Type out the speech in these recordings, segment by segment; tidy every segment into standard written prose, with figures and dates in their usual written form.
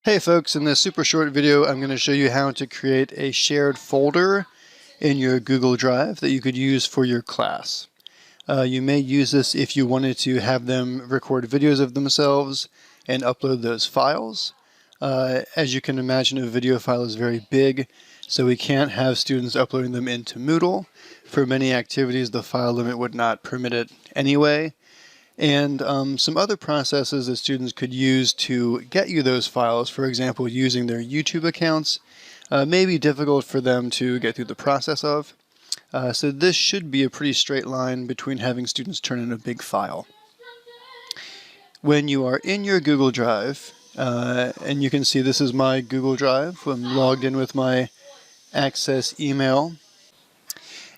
Hey folks, in this super short video I'm going to show you how to create a shared folder in your Google Drive that you could use for your class. You may use this if you wanted to have them record videos of themselves and upload those files. As you can imagine, a video file is very big, so we can't have students uploading them into Moodle. For many activities, the file limit would not permit it anyway. And some other processes that students could use to get you those files, for example, using their YouTube accounts, may be difficult for them to get through the process of. So this should be a pretty straight line between having students turn in a big file. When you are in your Google Drive, and you can see this is my Google Drive, I'm logged in with my Access email,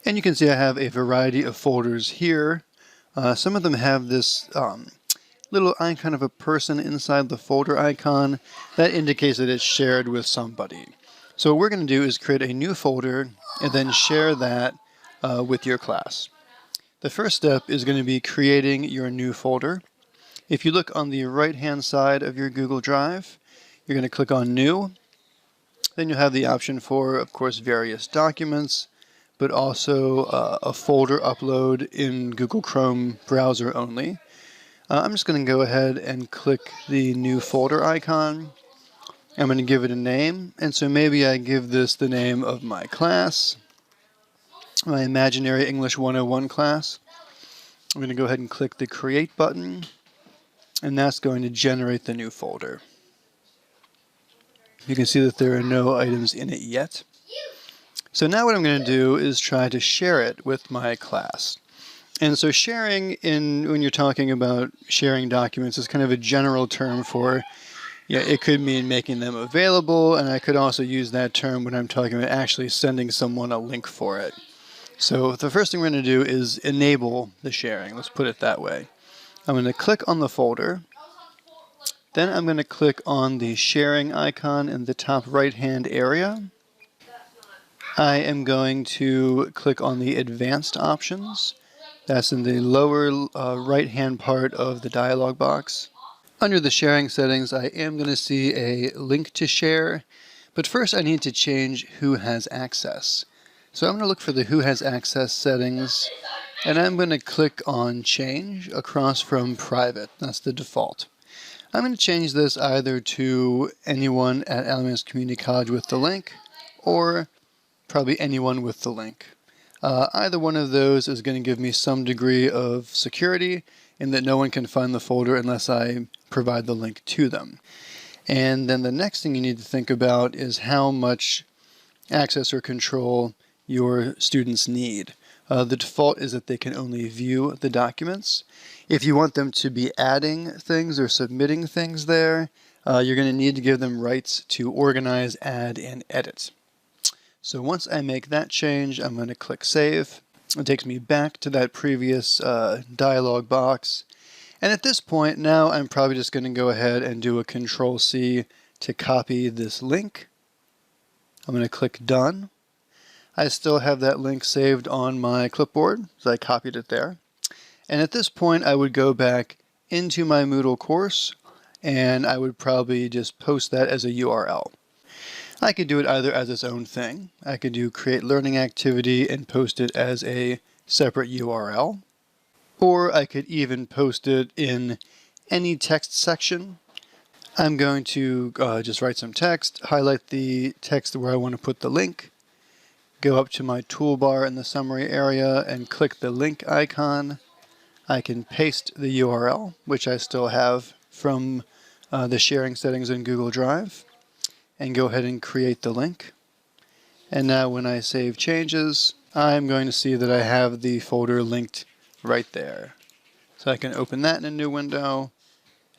and you can see I have a variety of folders here. Some of them have this little icon of a person inside the folder icon. That indicates that it's shared with somebody. So what we're going to do is create a new folder and then share that with your class. The first step is going to be creating your new folder. If you look on the right-hand side of your Google Drive, you're going to click on New. Then you'll have the option for, of course, various documents, but also a folder upload in Google Chrome browser only. I'm just going to go ahead and click the new folder icon. I'm going to give it a name, and so maybe I give this the name of my class, my Imaginary English 101 class. I'm going to go ahead and click the Create button, and that's going to generate the new folder. You can see that there are no items in it yet. So now what I'm going to do is try to share it with my class. And so sharing, when you're talking about sharing documents, is kind of a general term for, it could mean making them available, and I could also use that term when I'm talking about actually sending someone a link for it. So the first thing we're going to do is enable the sharing. Let's put it that way. I'm going to click on the folder. Then I'm going to click on the sharing icon in the top right-hand area. I am going to click on the advanced options. That's in the lower right-hand part of the dialog box. Under the sharing settings, I am going to see a link to share, but first I need to change who has access. So I'm going to look for the who has access settings, and I'm going to click on change across from private. That's the default. I'm going to change this either to anyone at Alamance Community College with the link, or probably anyone with the link. Either one of those is going to give me some degree of security in that no one can find the folder unless I provide the link to them. And then the next thing you need to think about is how much access or control your students need. The default is that they can only view the documents. If you want them to be adding things or submitting things there, you're going to need to give them rights to organize, add, and edit. So once I make that change, I'm going to click Save. It takes me back to that previous dialog box. And at this point, now I'm probably just going to go ahead and do a Control-C to copy this link. I'm going to click Done. I still have that link saved on my clipboard, so I copied it there. And at this point, I would go back into my Moodle course, and I would probably just post that as a URL. I could do it either as its own thing. I could do create learning activity and post it as a separate URL. Or I could even post it in any text section. I'm going to just write some text, highlight the text where I want to put the link, go up to my toolbar in the summary area and click the link icon. I can paste the URL, which I still have from the sharing settings in Google Drive, and go ahead and create the link. And now when I save changes, I'm going to see that I have the folder linked right there. So I can open that in a new window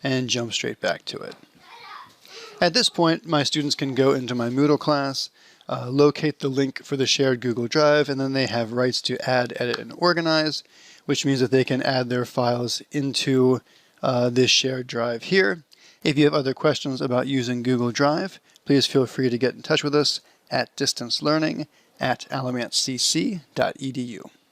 and jump straight back to it. At this point, my students can go into my Moodle class, locate the link for the shared Google Drive, and then they have rights to add, edit, and organize, which means that they can add their files into this shared drive here. If you have other questions about using Google Drive, please feel free to get in touch with us at distancelearning@alamancecc.edu.